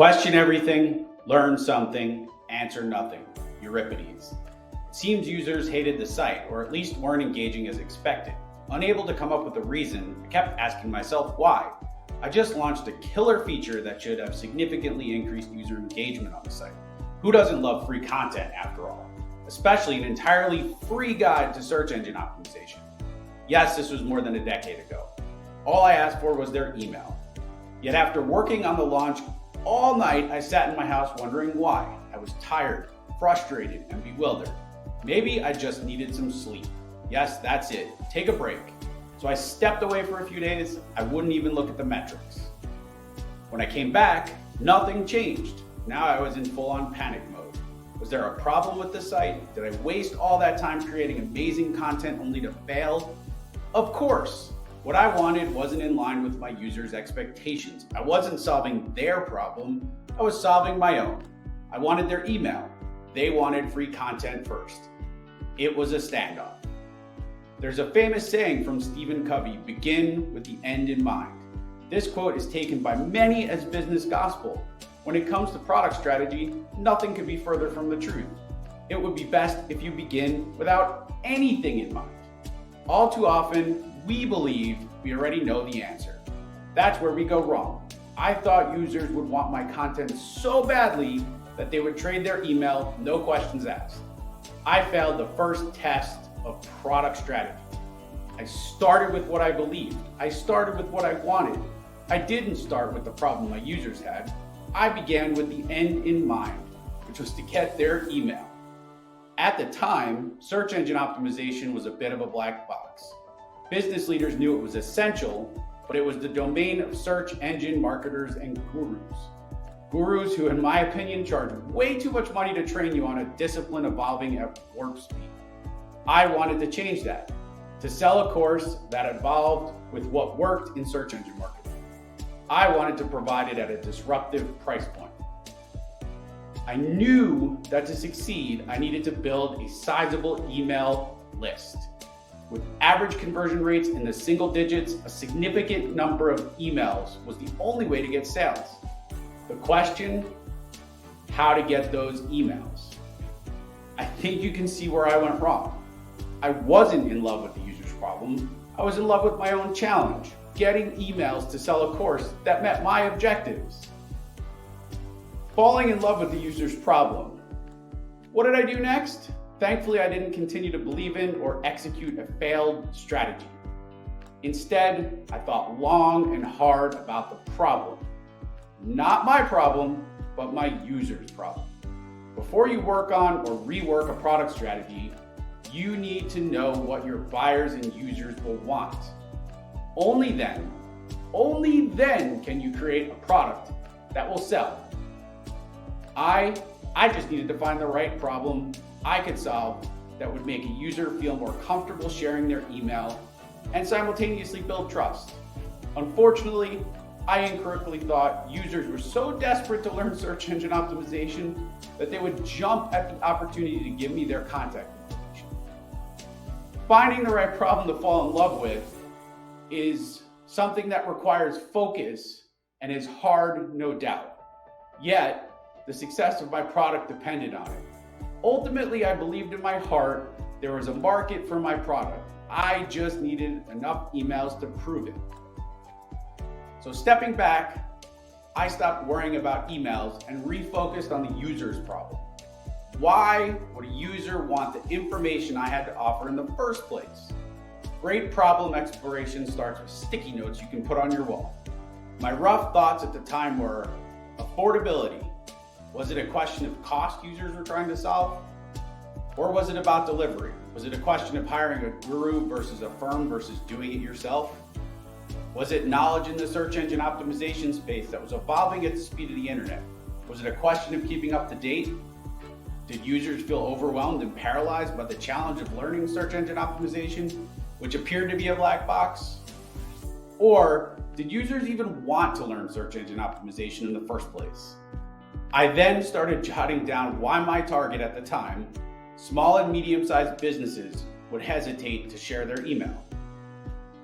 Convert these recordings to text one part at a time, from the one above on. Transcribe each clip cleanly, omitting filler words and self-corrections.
Question everything, learn something, answer nothing. Euripides. It seems users hated the site, or at least weren't engaging as expected. Unable to come up with a reason, I kept asking myself why. I just launched a killer feature that should have significantly increased user engagement on the site. Who doesn't love free content after all? Especially an entirely free guide to search engine optimization. Yes, this was more than a decade ago. All I asked for was their email. Yet after working on the launch all night, I sat in my house wondering why. I was tired, frustrated, and bewildered. Maybe I just needed some sleep. Yes, that's it. Take a break. So I stepped away for a few days. I wouldn't even look at the metrics. When I came back, nothing changed. Now I was in full-on panic mode. Was there a problem with the site? Did I waste all that time creating amazing content only to fail? Of course. What I wanted wasn't in line with my users' expectations. I wasn't solving their problem. I was solving my own. I wanted their email. They wanted free content first. It was a standoff. There's a famous saying from Stephen Covey, begin with the end in mind. This quote is taken by many as business gospel. When it comes to product strategy, nothing could be further from the truth. It would be best if you begin without anything in mind. All too often, we believe we already know the answer. That's where we go wrong. I thought users would want my content so badly that they would trade their email, no questions asked. I failed the first test of product strategy. I started with what I believed. I started with what I wanted. I didn't start with the problem my users had. I began with the end in mind, which was to get their email. At the time, search engine optimization was a bit of a black box. Business leaders knew it was essential, but it was the domain of search engine marketers and gurus. Gurus who, in my opinion, charge way too much money to train you on a discipline evolving at warp speed. I wanted to change that, to sell a course that evolved with what worked in search engine marketing. I wanted to provide it at a disruptive price point. I knew that to succeed, I needed to build a sizable email list. With average conversion rates in the single digits, a significant number of emails was the only way to get sales. The question, how to get those emails. I think you can see where I went wrong. I wasn't in love with the user's problem. I was in love with my own challenge, getting emails to sell a course that met my objectives. Falling in love with the user's problem. What did I do next? Thankfully, I didn't continue to believe in or execute a failed strategy. Instead, I thought long and hard about the problem. Not my problem, but my user's problem. Before you work on or rework a product strategy, you need to know what your buyers and users will want. Only then can you create a product that will sell. I just needed to find the right problem I could solve that would make a user feel more comfortable sharing their email and simultaneously build trust. Unfortunately, I incorrectly thought users were so desperate to learn search engine optimization that they would jump at the opportunity to give me their contact information. Finding the right problem to fall in love with is something that requires focus and is hard, no doubt. Yet, the success of my product depended on it. Ultimately, I believed in my heart there was a market for my product. I just needed enough emails to prove it. So stepping back, I stopped worrying about emails and refocused on the user's problem. Why would a user want the information I had to offer in the first place? Great problem exploration starts with sticky notes you can put on your wall. My rough thoughts at the time were affordability. Was it a question of cost users were trying to solve? Or was it about delivery? Was it a question of hiring a guru versus a firm versus doing it yourself? Was it knowledge in the search engine optimization space that was evolving at the speed of the internet? Was it a question of keeping up to date? Did users feel overwhelmed and paralyzed by the challenge of learning search engine optimization, which appeared to be a black box? Or did users even want to learn search engine optimization in the first place? I then started jotting down why my target at the time, small and medium-sized businesses, would hesitate to share their email.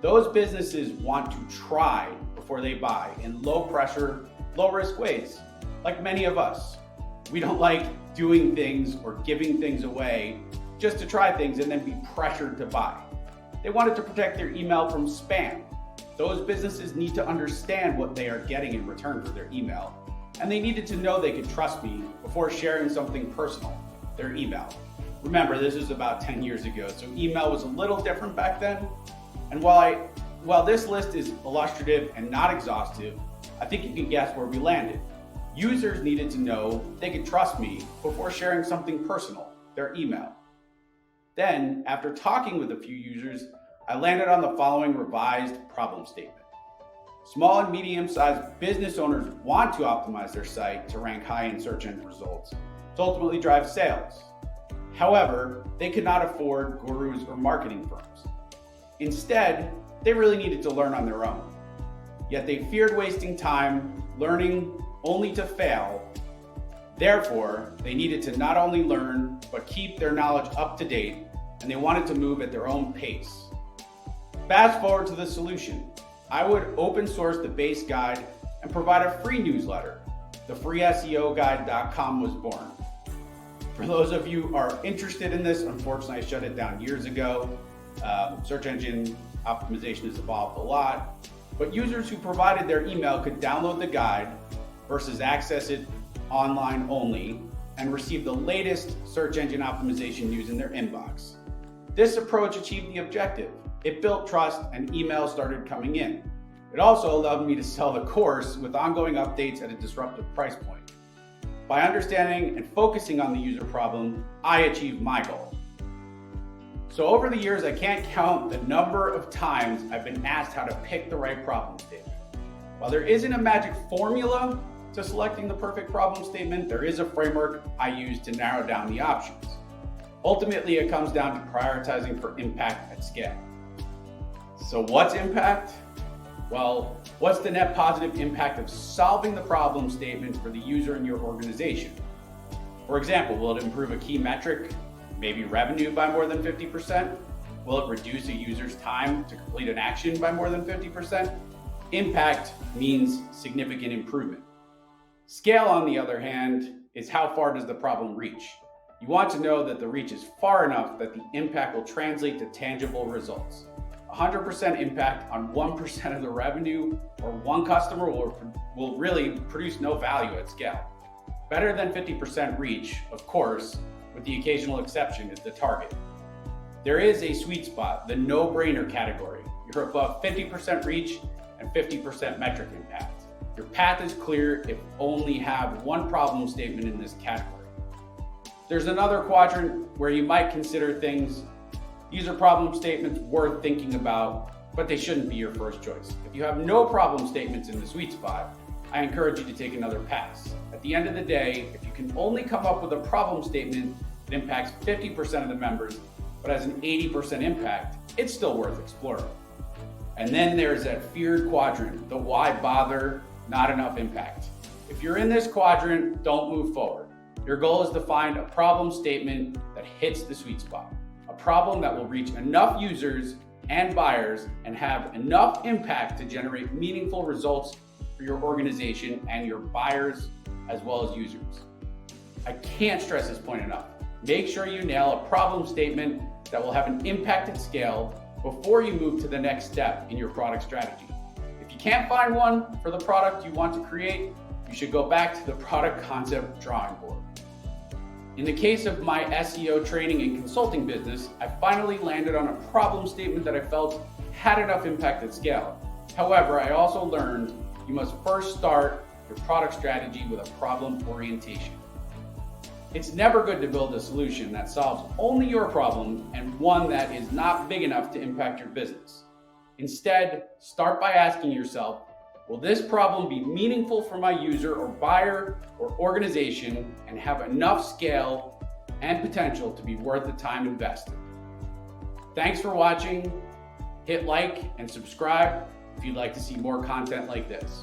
Those businesses want to try before they buy in low pressure, low risk ways. like many of us. We don't like doing things or giving things away just to try things and then be pressured to buy. They wanted to protect their email from spam. Those businesses need to understand what they are getting in return for their email, and they needed to know they could trust me before sharing something personal, their email. Remember, this is about 10 years ago, so email was a little different back then. And while this list is illustrative and not exhaustive, I think you can guess where we landed. Users needed to know they could trust me before sharing something personal, their email. Then, after talking with a few users, I landed on the following revised problem statement. Small and medium-sized business owners want to optimize their site to rank high in search engine results to ultimately drive sales. However, they could not afford gurus or marketing firms. Instead, they really needed to learn on their own. Yet they feared wasting time learning only to fail. Therefore, they needed to not only learn, but keep their knowledge up to date, and they wanted to move at their own pace. Fast forward to the solution. I would open source the base guide and provide a free newsletter. The freeseoguide.com was born. For those of you who are interested in this, unfortunately I shut it down years ago. Search engine optimization has evolved a lot, but users who provided their email could download the guide versus access it online only and receive the latest search engine optimization news in their inbox. This approach achieved the objective. It built trust and emails started coming in. It also allowed me to sell the course with ongoing updates at a disruptive price point. By understanding and focusing on the user problem, I achieved my goal. So over the years, I can't count the number of times I've been asked how to pick the right problem statement. While there isn't a magic formula to selecting the perfect problem statement, there is a framework I use to narrow down the options. Ultimately, it comes down to prioritizing for impact at scale. So what's impact? Well, what's the net positive impact of solving the problem statement for the user in your organization? For example, will it improve a key metric, maybe revenue by more than 50%? Will it reduce a user's time to complete an action by more than 50%? Impact means significant improvement. Scale, on the other hand, is how far does the problem reach? You want to know that the reach is far enough that the impact will translate to tangible results. 100% impact on 1% of the revenue or one customer will really produce no value at scale. Better than 50% reach, of course, with the occasional exception, is the target. There is a sweet spot, the no-brainer category. You're above 50% reach and 50% metric impact. Your path is clear if only have one problem statement in this category. There's another quadrant where you might consider things. These are problem statements worth thinking about, but they shouldn't be your first choice. If you have no problem statements in the sweet spot, I encourage you to take another pass. At the end of the day, if you can only come up with a problem statement that impacts 50% of the members, but has an 80% impact, it's still worth exploring. And then there's that feared quadrant, the why bother, not enough impact. If you're in this quadrant, don't move forward. Your goal is to find a problem statement that hits the sweet spot. A problem that will reach enough users and buyers and have enough impact to generate meaningful results for your organization and your buyers as well as users. I can't stress this point enough. Make sure you nail a problem statement that will have an impact at scale before you move to the next step in your product strategy. If you can't find one for the product you want to create, you should go back to the product concept drawing board. In the case of my SEO training and consulting business, I finally landed on a problem statement that I felt had enough impact at scale. However, I also learned you must first start your product strategy with a problem orientation. It's never good to build a solution that solves only your problem and one that is not big enough to impact your business. Instead, start by asking yourself, will this problem be meaningful for my user or buyer or organization and have enough scale and potential to be worth the time invested? Thanks for watching. Hit like and subscribe if you'd like to see more content like this.